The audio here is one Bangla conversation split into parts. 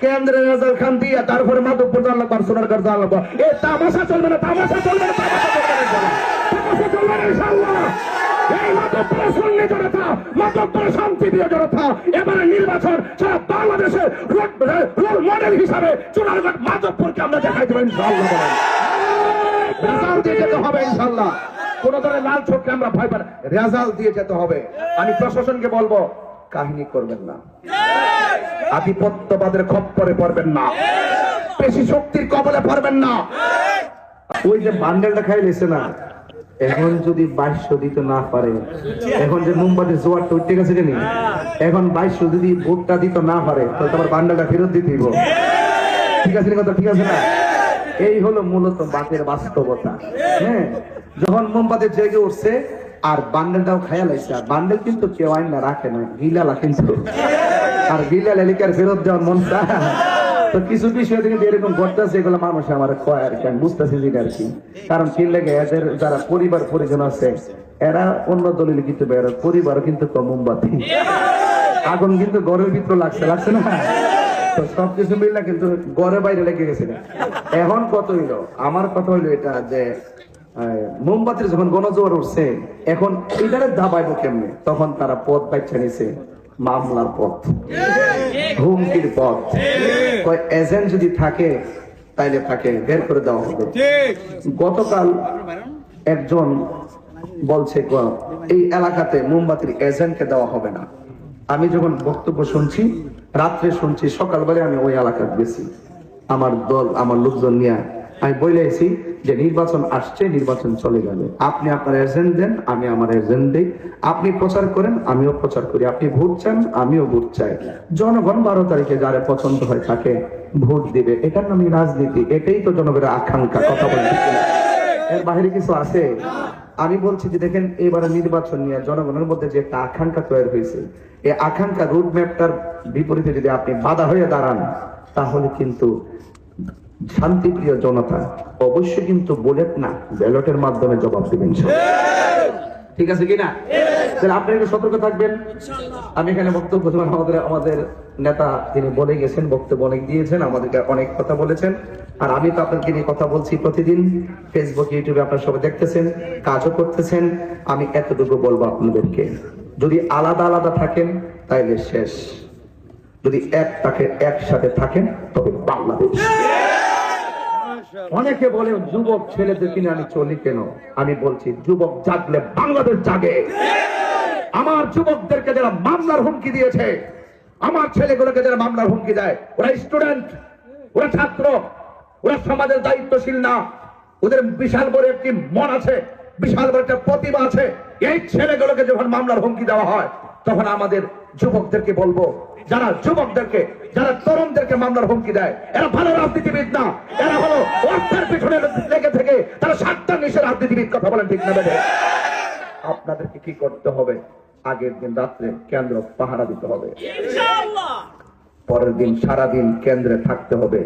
কেন্দ্রের রেজাল্ট খান দিয়ে তারপরে মাধবপুর জানলাম আর সোনারগঞ্জ জানলাম। এ তামাশা চলবে না, তামাশা চলবে না, তামাশা চলবে না ইনশাআল্লাহ। এই মাধবপুরে সুন্নি জনতা, মাধবপুরে শান্তিপ্রিয় জনতা এবারে নির্বাচন সারা বাংলাদেশের রোল মডেল হিসাবে সোনারগঞ্জ মাধবপুরকে আমরা দেখাই দেবো ইনশাআল্লাহ। রেজাল্ট দিয়ে যেতে হবে ইনশাআল্লাহ। কোন ধরনের লাল চোখকে আমরা ভয় পাই না, রেজাল্ট দিয়ে যেতে হবে। আমি প্রশাসনকে বলবো কাহিনী করবেন না, আধিপত্যবাদের খপ্পরে পড়বেন না, পেশি শক্তির কবলে পড়বেন না। ওই যে বান্ডেলটা খাই লেছে না, এখন যদি 2200 দিতে না পারে, এখন যে মুম্বাইতে জোয়ারটা উঠতে গেছে জানি, এখন 2200 যদি ভোটটা দিতে না পারে তাহলে তোমার বান্ডেলটা ফেরত দিতে দিব। ঠিক আছে কথা, ঠিক আছে না? এই হলো মূলত বাতের বাস্তবতা। হ্যাঁ, যখন মোমবাতি জেগে উঠছে আর বান্ডেলটাও খায়া লাইছে, আর বান্ডেল কিন্তু কেউ আইন না রাখে না, গিলালা কিন্তু, আর গিলাল এলিকার ফেরত দেওয়ার মন চায়। তো কিছু বিষয় কিন্তু এরকম ঘটতেছে, এগুলো মানুষ আমার কয় আর কি, আমি বুঝতেছি যে আর কি। কারণ কি লেগে এদের যারা পরিবার পরিজন আছে এরা অন্য দলিল কিন্তু বের, পরিবার কিন্তু মোমবাতি আগুন কিন্তু ঘরের ভিতরে লাগছে, লাগছে না? তো সবকিছু মিললে কিন্তু ঘরে বাইরে লেগে গেছে। এখন কত হইলো, আমার কথা হইলো এটা যে মোমবাতির যখন গণজোয়ার উঠছে, এখন এটারে দাবাইবো কেমনে, তখন তারা পথ বাইছে নিছে মামলার পথ, হুমকির পথ। এজেন্ট যদি থাকে তাইলে তাকে বের করে দেওয়া হবে। গতকাল একজন বলছে এই এলাকাতে মোমবাতির এজেন্টকে দেওয়া হবে না। আমি যখন বক্তব্য শুনছি, রাত্রে শুনছি, সকালবেলা আমি ওই এলাকায় গেছি আমার দল আমার লোকজন নিয়ে। আমি বলেছি যে নির্বাচন আসছে, নির্বাচন চলে যাবে, আপনি আপনার এজেন্ট দেন, আমি আমার এজেন্ট দিই, আপনি প্রচার করেন, আমিও প্রচার করি, আপনি ভোট চান, আমিও ভোট চাই, জনগণ 12 তারিখে যারা পছন্দ হয় তাকে ভোট দিবে, এটার নামই রাজনীতি, এটাই তো জনগণের আকাঙ্ক্ষা। কথা বলছি, এর বাইরে কিছু আছে? আমি বলছি যে দেখেন, এবারে নির্বাচন নিয়ে জনগণের মধ্যে যে একটা আকাঙ্ক্ষা তৈরি হয়েছে, এই আকাঙ্ক্ষা রুটম্যাপটার বিপরীতে যদি আপনি বাধা হয়ে দাঁড়ান, তাহলে কিন্তু শান্তিপ্রিয় জনতা অবশ্যই কিন্তু বুলেট না ব্যালটের মাধ্যমে জবাব দেবেন। ঠিক আছে কিনা? তাহলে আপনি একটু সতর্ক থাকবেন। আমি এখানে বক্তব্য আমাদের নেতা তিনি বলে গেছেন, বক্তব্য অনেক দিয়েছেন, আমাদেরকে অনেক কথা বলেছেন, আর আমি তো আপনাকে নিয়ে কথা বলছি প্রতিদিন, ফেসবুক ইউটিউবে আপনারা সবাই দেখতেছেন, কাজও করতেছেন। আমি এতটুকু বলবো আপনাদেরকে, যদি আলাদা আলাদা থাকেন তাইলে শেষ, যদি একসাথে থাকেন তবে বাংলাদেশ। অনেকে বলে যুবক ছেলেদের কিনে আমি চলি কেন, আমি বলছি যুবক জাগলে বাংলাদেশ জাগে। আমার যুবকদেরকে যারা মামলার হুমকি দিয়েছে, আমার ছেলেগুলোকে যারা মামলার হুমকি দেয়, ওরা স্টুডেন্ট, ওরা ছাত্র, ওরা সমাজের দায়িত্বশীল না, ওদের বিশাল বড় একটি মন আছে, বিশাল বড় একটা প্রতিভা আছে। এই ছেলেগুলোকে যখন মামলার হুমকি দেওয়া হয়, তখন আমাদের যুবকদেরকে বলবো, যারা যুবকদেরকে, যারা তরুণদেরকে মামলার হুমকি দেয়, এরা ভালো রাজনীতিবিদ না, এরা হলো অর্থের পিছনে লেগে থেকে তারা স্বার্থের নিচের রাজনীতিবিদ। কথা বলেন ঠিক না? আপনাদেরকে কি করতে হবে? আগের দিন রাত্রে কেন্দ্র পাহারা দিতে হবে, পরের দিন সারাদিন কেন্দ্রে থাকতে হবে।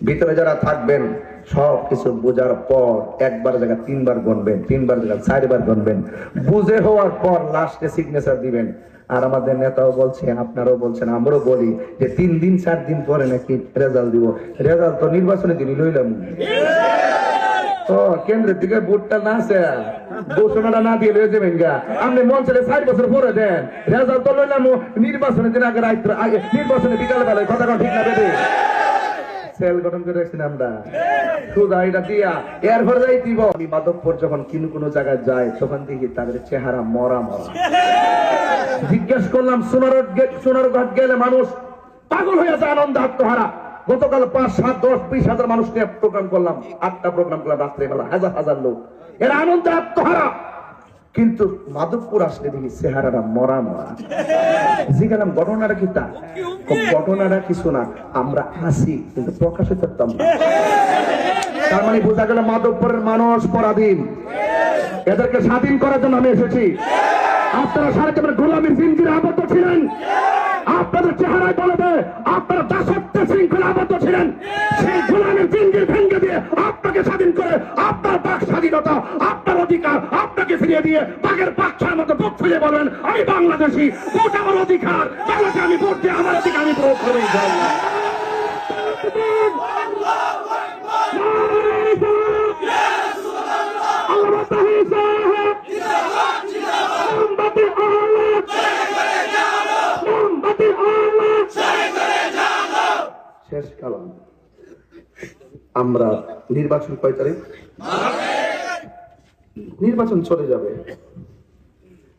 ভিতরে যারা থাকবেন সব কিছু বোঝার পর একবার জায়গা 3 বার গুনবেন, 3 বার জায়গা 4 বার গুনবেন, বুঝে হওয়ার পর লাস্টে সিগনেচার দিবেন। আর আমাদের নেতাও বলছে, আপনারাও বলছেন, আমরাও বলি যে 3 দিন 4 দিন পরে নাকি রেজাল্ট দিব। রেজাল্ট তো নির্বাচনের দিনই লইলাম। তো কেন্দ্রের দিকে ভোটটা না আছে, ঘোষণাটা না দিয়ে লয়ে যাবেন গা। আপনি মন ছেলে 4 বছর পরে দেন, রেজাল্ট তো লইলাম নির্বাচনের দিন আগে, নির্বাচনের বিকালে বেলায়। কথা ঠিক না? বেদে সেল গঠন করে রাখছেন আমরা, সুদা এটা দিয়া এরপর যাই দিব। আমি মাধবপুর যখন কোনো জায়গায় যাই, তখন দেখি তাদের চেহারা মরা মরা। জিজ্ঞেস করলাম, সোনারঘাট গেলে মানুষ পাগল হয়ে যায়, আনন্দ আত্মহারা। গতকাল 5, 7, 10, 20 হাজার মানুষ নিয়ে প্রোগ্রাম করলাম, 8টা প্রোগ্রাম করলাম রাত্রেবেলা, হাজার হাজার লোক, এরা আনন্দ আত্মহারা। কিন্তু মাধবপুর আসলে দেখি চেহারাটা মরা মরা। জিজ্ঞাসা ঘটনাটা কি? তা ঘটনাটা কিছু না, আমরা আসি কিন্তু প্রকাশিত করতাম না। তার মানে বোঝা গেল মাধবপুরের মানুষ পরাধীন, এদেরকে স্বাধীন করার জন্য আমি এসেছি। আপনারা সারা জীবন গোলামীর জিনজিরে আবদ্ধ ছিলেন, আপনাদের চেহারায় বলবে আপনারা দাসত্বের শৃঙ্খলা আবদ্ধ ছিলেন। সেই গোলামীর জিনজির ভেঙে দিয়ে আপনাকে স্বাধীন করে আপনার বাক স্বাধীনতা, আপনার অধিকার আপনাকে ফিরিয়ে দিয়ে বাঘের বাচ্চার মতো বুক ফুলে বলবেন আমি বাংলাদেশি, ভোট আমার অধিকার, বাংলাদেশে আমি ভোট দিয়ে আমার অধিকার আমি প্রয়োগ করে। শেষ কালাম। আমরা নির্বাচন কয় তারিখ? নির্বাচন চলে যাবে,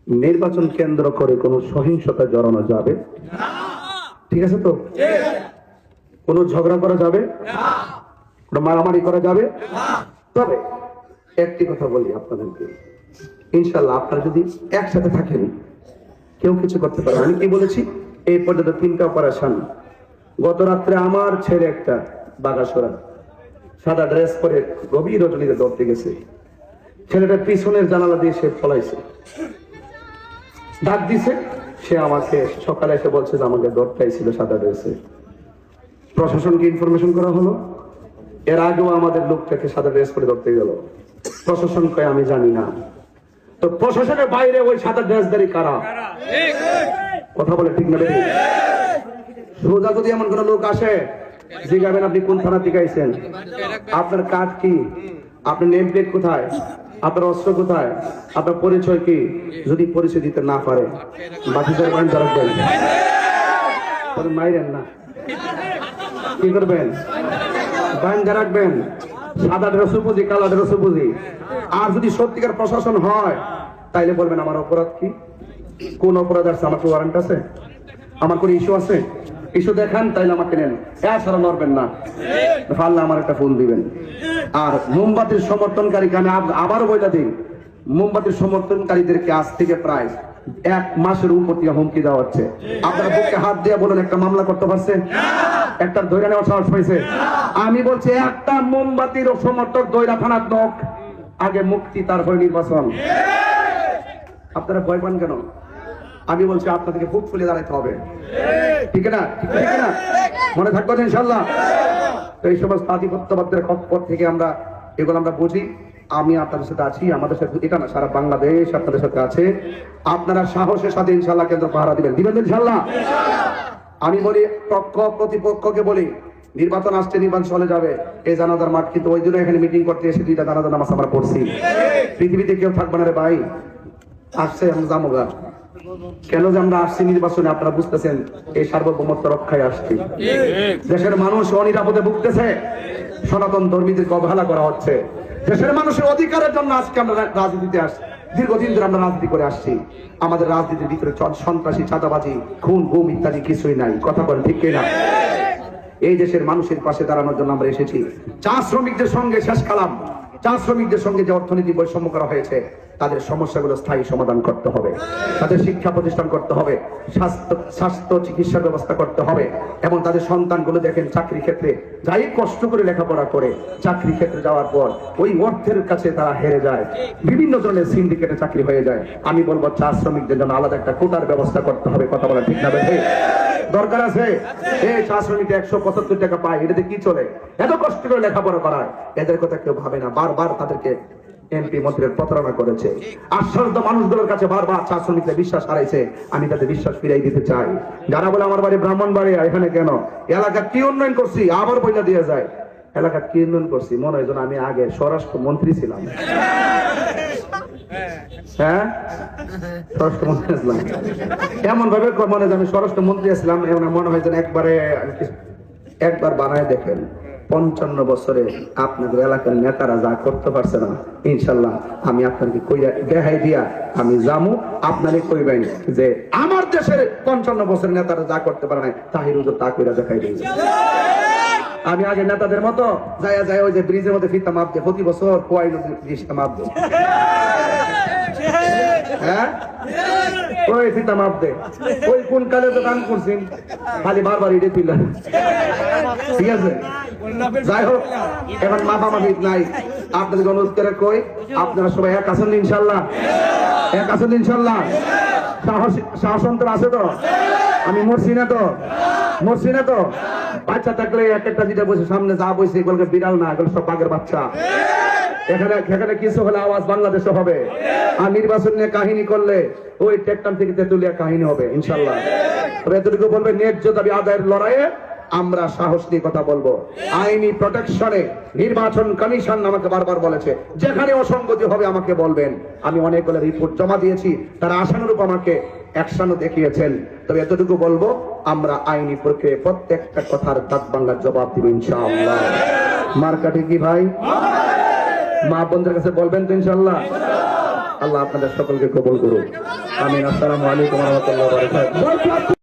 নির্বাচন কেন্দ্র করে কোনো সহিংসতা জড়ানো যাবে? ঠিক আছে তো? কোনো ঝগড়া করা যাবে? কোনো মারামারি করা যাবে? তবে একটি কথা বলি আপনাদেরকে, ইনশাল্লাহ আপনারা যদি একসাথে থাকেন কেউ কিছু করতে পারে। আমি কি বলেছি? এই পর্যন্ত 3টা অপারেশন। গত রাত্রে আমার ছেলে একটা বাগাসোরা সাদা ড্রেস পরে গভীর রজনীতে দৌড়তে গেছে, ছেলেটা পিছনের জানালা দিয়ে সে পলাইছে, ডাক দিছে, সে আমাকে সকালে এসে বলছে যে আমাকে দৌড়টাই ছিল সাদা ড্রেসে। প্রশাসনকে ইনফরমেশন করা হলো, এর আগেও আমাদের লোকটাকে সাদা ড্রেস করে ধরতে গেল, প্রশাসন কয় আমি জানি না। তো প্রশাসনের বাইরে ওই সাদা ড্রেসদারি কারা? কথা বলে ঠিক না বেশি? সোজা যদি এমন কোন লোক আসে জিজ্ঞাবেন আপনি কোন থানা থেকে আইছেন, আপনার কার্ড কি, আপনার নেম প্লেট কোথায়, আপনার অস্ত্র কোথায়, আপনার পরিচয় কি, যদি পরিচয় দিতে না পারে বাকিদের বাইন রাখবেন, মাইরেন না, কি করবেন? বাইন্দা রাখবেন, সাদা ড্রেস বুঝি, কালা ড্রেস বুঝি। আর যদি সত্যিকার প্রশাসন হয় তাইলে বলবেন আমার অপরাধ কি, কোন অপরাধ আছে, আমার ওয়ারেন্ট আছে, আমার কোন ইস্যু আছে, ইস্যু দেখান তাইলে আমাকে নেন, সারা লড়বেন না, পারলে আমার একটা ফোন দিবেন। আর মোমবাতির সমর্থনকারীকে আমি আবারও বইলা দিই, মোমবাতির সমর্থনকারীদেরকে আজ থেকে প্রায় 1 মাসের উপর থেকে হুমকি দেওয়া হচ্ছে। আপনারা বুকে হাত দিয়ে বলেন একটা মামলা করতে পারছে? একটা ধৈর্য নেওয়ার সাহস পাইছে? আমি বলছি একটা মোমবাতির সমর্থক দৈরা থানার লোক, আগে মুক্তি তারপরে নির্বাচন। আপনারা ভয় পান কেন? আমি বলছি আপনাদেরকে বুক ফুলে দাঁড়াতে হবে, ঠিক না? ঠিক না? মনে থাকবেন ইনশাল্লাহ। এই সমস্ত আধিপত্যবাদের খপ্পর থেকে আমরা এগুলো আমরা বুঝি। আমি আপনাদের সাথে আছি, আমাদের সাথে এটা না, সারা বাংলাদেশ আপনাদের সাথে আছে। আপনারা সাহসের সাথে ইনশাল্লাহ কেন্দ্র পাহারা দিবেন, দিবেন ইনশাল্লাহ। আমি বলি পক্ষ প্রতিপক্ষকে বলি, নির্বাচন আসছে, নির্বাচন চলে যাবে, এই জানাজার মাঠ কিন্তু ওই জন্য এখানে মিটিং করতে এসে 2টা জানাজার নামাজ আমরা পড়ছি। পৃথিবীতে কেউ থাকবে না রে ভাই, আসছে আমরা জামুগা। কেন যে আমরা আসছি নির্বাচনে আপনারা বুঝতেছেন, এই সার্বভৌমত্ব রক্ষায় আসছি। দেশের মানুষ অনিরাপদে ভুগতেছে, সনাতন ধর্মীদেরকে অবহেলা করা হচ্ছে। দেশের মানুষের অধিকারের জন্য আজকে আমরা রাজনীতিতে আসছি, দীর্ঘদিন ধরে আমরা রাজনীতি করে আসছি। আমাদের রাজনীতির ভিতরে সন্ত্রাসী, চাঁদাবাজি, খুন, গুম ইত্যাদি কিছুই নাই। কথা বলেন ঠিক কিনা? এই দেশের মানুষের পাশে দাঁড়ানোর জন্য আমরা এসেছি। চা শ্রমিকদের সঙ্গে শেষ কালাম, চা শ্রমিকদের সঙ্গে যে অর্থনীতি বৈষম্য করা হয়েছে তাদের সমস্যাগুলো স্থায়ী সমাধান করতে হবে, তাদের শিক্ষা প্রতিষ্ঠান করতে হবে, স্বাস্থ্য চিকিৎসার ব্যবস্থা করতে হবে, এবং তাদের সন্তানগুলো দেখেন চাকরি ক্ষেত্রে যাই কষ্ট করে লেখাপড়া করে চাকরি ক্ষেত্রে যাওয়ার পর ওই অর্থের কাছে তারা হেরে যায়, বিভিন্ন ধরনের সিন্ডিকেটে চাকরি হয়ে যায়। আমি বলবো চা শ্রমিকদের জন্য আলাদা একটা কোটার ব্যবস্থা করতে হবে। কথা বলা ঠিক না বেঠে? দরকার আছে। এই চা শ্রমিকরা 175 টাকা পায়, এটাতে কি চলে? এত কষ্ট করে লেখাপড়া করায়, এদের কথা কেউ ভাবে না। বারবার তাদেরকে এমপি মন্ত্রীর প্রতারণা করেছে। আশ্চর্য মানুষগুলোর কাছে বারবার চা শ্রমিকরা বিশ্বাস হারাইছে। আমি তাদের বিশ্বাস ফিরাই দিতে চাই। যারা বলে আমার বাড়ি ব্রাহ্মণবাড়িয়া, এখানে কেন, এলাকা কি উন্নয়ন করছি, আবার বইলা দিয়ে যায় এলাকা কি উন্নয়ন করছি। মনে হয় যেন আমি আগে স্বরাষ্ট্র মন্ত্রী ছিলাম। হ্যাঁ, স্বরাষ্ট্র মন্ত্রী ছিলাম, এমন ভাবে মনে হয় আমি স্বরাষ্ট্র মন্ত্রী ছিলাম। এমন মনে হয় যেন একবার বানায় দেখেন। 55 বছরে আপনাদের এলাকার নেতারা যা করতে পারছে না, ইনশাল্লাহ আমি আপনাকে কইয়া দেখাই দিয়া আমি যামু, আপনারে কইবেন যে আমার দেশের 55 বছরের নেতারা যা করতে পারে না, তাহির হুজুর তা কইরা দেখাই দিই। আমি আগে নেতাদের মতো যায় যায় ওই যে ব্রিজের মধ্যে ফিতা মাপ দেয়, প্রতি বছর কোয়াই নদীর ব্রিজটা মাপ দেয়। হ্যাঁ, ওই ফিতা মাপ দেয়, ওই কোন কালে তো দান করছেন, খালি বারবার ইডে তুললেন। ঠিক আছে, যাই হোক, এখন মাপামাপি নাই। আপনাদের অনুরোধ করে কই, আপনারা সবাই এক আছেন ইনশাল্লাহ? এক আছেন ইনশাল্লাহ? সাহস অন্তর আছে তো? আমি মরছি না তো? মরছি না তো? বাচ্চা থাকলে এক একটা যেটা বসে সামনে যা বসে এগুলোকে বিড়াল না, এগুলো সব বাঘের বাচ্চা। এখানে কিছু হলে আওয়াজ বাংলাদেশে হবে। আর নির্বাচন নিয়ে কাহিনী করলে ওই টেকটাম থেকে তেতুলিয়া কাহিনী হবে ইনশাল্লাহ। এতটুকু বলবে, ন্যায্য দাবি আদায়ের লড়াইয়ে আমরা সাহস দিয়ে কথা বলবো। আইনি প্রোটেকশনে নির্বাচন কমিশন আমাকে বারবার বলেছে যেখানে অসঙ্গতি হবে আমাকে বলবেন। আমি অনেকগুলো রিপোর্ট জমা দিয়েছি, তারা আশানুরূপ আমাকে অ্যাকশনও দেখিয়েছেন। তবে এতটুকু বলবো, আমরা আইনি প্রক্রিয়ায় প্রত্যেকটা কথার দাঁত বাংলার জবাব দিব ইনশাআল্লাহ। মার্কাটে কি ভাই? মা বোনদের কাছে বলবেন তো ইনশাআল্লাহ। আল্লাহ আপনাদের সকলকে কবুল করুন। আমিন। আসসালামু আলাইকুম ওয়া রাহমাতুল্লাহি ওয়া বারাকাতুহু।